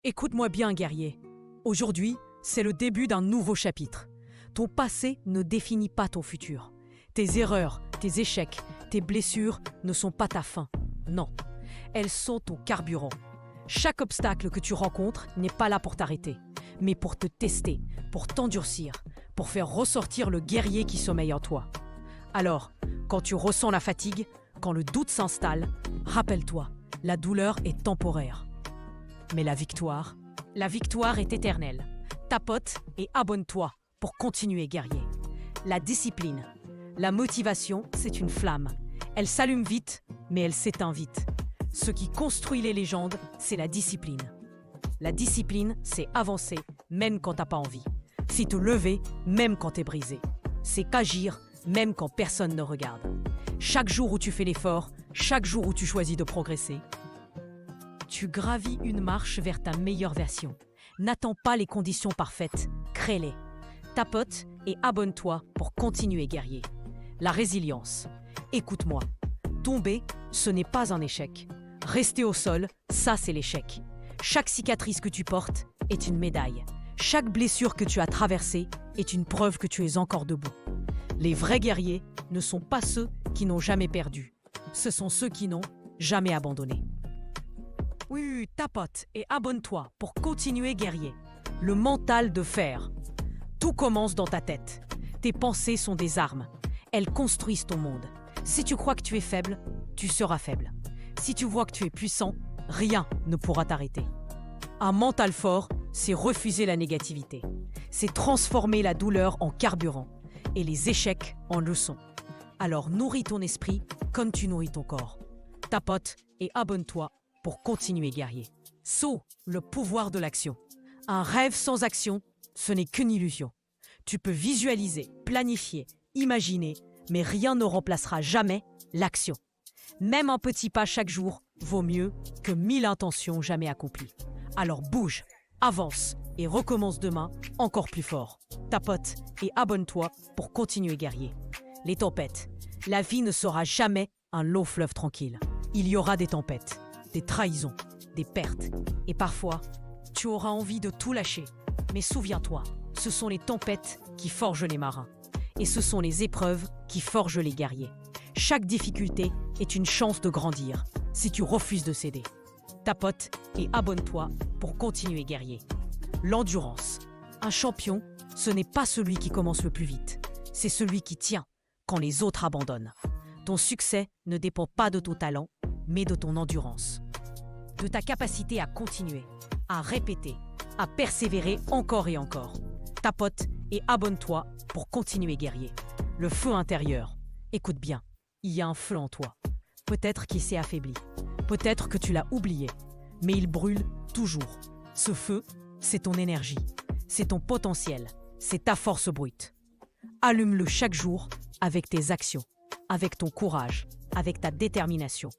Écoute-moi bien, guerrier. Aujourd'hui, c'est le début d'un nouveau chapitre. Ton passé ne définit pas ton futur. Tes erreurs, tes échecs, tes blessures ne sont pas ta fin. Non, elles sont ton carburant. Chaque obstacle que tu rencontres n'est pas là pour t'arrêter, mais pour te tester, pour t'endurcir, pour faire ressortir le guerrier qui sommeille en toi. Alors, quand tu ressens la fatigue, quand le doute s'installe, rappelle-toi, la douleur est temporaire. Mais la victoire est éternelle. Tapote et abonne-toi pour continuer, guerrier. La discipline, la motivation, c'est une flamme. Elle s'allume vite, mais elle s'éteint vite. Ce qui construit les légendes, c'est la discipline. La discipline, c'est avancer, même quand t'as pas envie. C'est te lever, même quand t'es brisé. C'est qu'agir, même quand personne ne regarde. Chaque jour où tu fais l'effort, chaque jour où tu choisis de progresser, tu gravis une marche vers ta meilleure version. N'attends pas les conditions parfaites, crée-les. Tapote et abonne-toi pour continuer, guerrier. La résilience. Écoute-moi. Tomber, ce n'est pas un échec. Rester au sol, ça c'est l'échec. Chaque cicatrice que tu portes est une médaille. Chaque blessure que tu as traversée est une preuve que tu es encore debout. Les vrais guerriers ne sont pas ceux qui n'ont jamais perdu. Ce sont ceux qui n'ont jamais abandonné. Oui, tapote et abonne-toi pour continuer, guerrier. Le mental de fer. Tout commence dans ta tête. Tes pensées sont des armes. Elles construisent ton monde. Si tu crois que tu es faible, tu seras faible. Si tu vois que tu es puissant, rien ne pourra t'arrêter. Un mental fort, c'est refuser la négativité. C'est transformer la douleur en carburant et les échecs en leçons. Alors nourris ton esprit comme tu nourris ton corps. Tapote et abonne-toi pour continuer, guerrier. Saut, le pouvoir de l'action. Un rêve sans action, ce n'est qu'une illusion. Tu peux visualiser, planifier, imaginer, mais rien ne remplacera jamais l'action. Même un petit pas chaque jour vaut mieux que 1000 intentions jamais accomplies. Alors bouge, avance et recommence demain encore plus fort. Tapote et abonne-toi pour continuer, guerrier. Les tempêtes. La vie ne sera jamais un long fleuve tranquille. Il y aura des tempêtes, des trahisons, des pertes. Et parfois, tu auras envie de tout lâcher. Mais souviens-toi, ce sont les tempêtes qui forgent les marins. Et ce sont les épreuves qui forgent les guerriers. Chaque difficulté est une chance de grandir si tu refuses de céder. Tapote et abonne-toi pour continuer, guerrier. L'endurance. Un champion, ce n'est pas celui qui commence le plus vite. C'est celui qui tient quand les autres abandonnent. Ton succès ne dépend pas de ton talent, mais de ton endurance. De ta capacité à continuer, à répéter, à persévérer encore et encore. Tapote et abonne-toi pour continuer, guerrier. Le feu intérieur. Écoute bien, il y a un feu en toi. Peut-être qu'il s'est affaibli. Peut-être que tu l'as oublié. Mais il brûle toujours. Ce feu, c'est ton énergie. C'est ton potentiel. C'est ta force brute. Allume-le chaque jour avec tes actions, avec ton courage, avec ta détermination.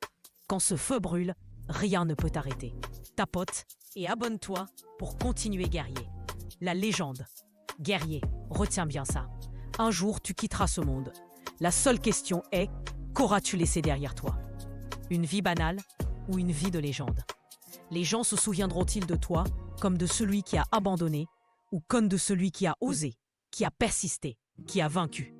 Quand ce feu brûle, rien ne peut t'arrêter. Tapote et abonne-toi pour continuer, guerrier. La légende. Guerrier, retiens bien ça. Un jour, tu quitteras ce monde. La seule question est, qu'auras-tu laissé derrière toi? Une vie banale ou une vie de légende? Les gens se souviendront-ils de toi comme de celui qui a abandonné ou comme de celui qui a osé, qui a persisté, qui a vaincu?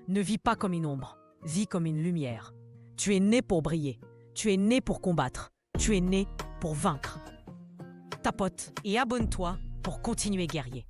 Ne vis pas comme une ombre, vis comme une lumière. Tu es né pour briller, tu es né pour combattre, tu es né pour vaincre. Tapote et abonne-toi pour continuer, guerrier.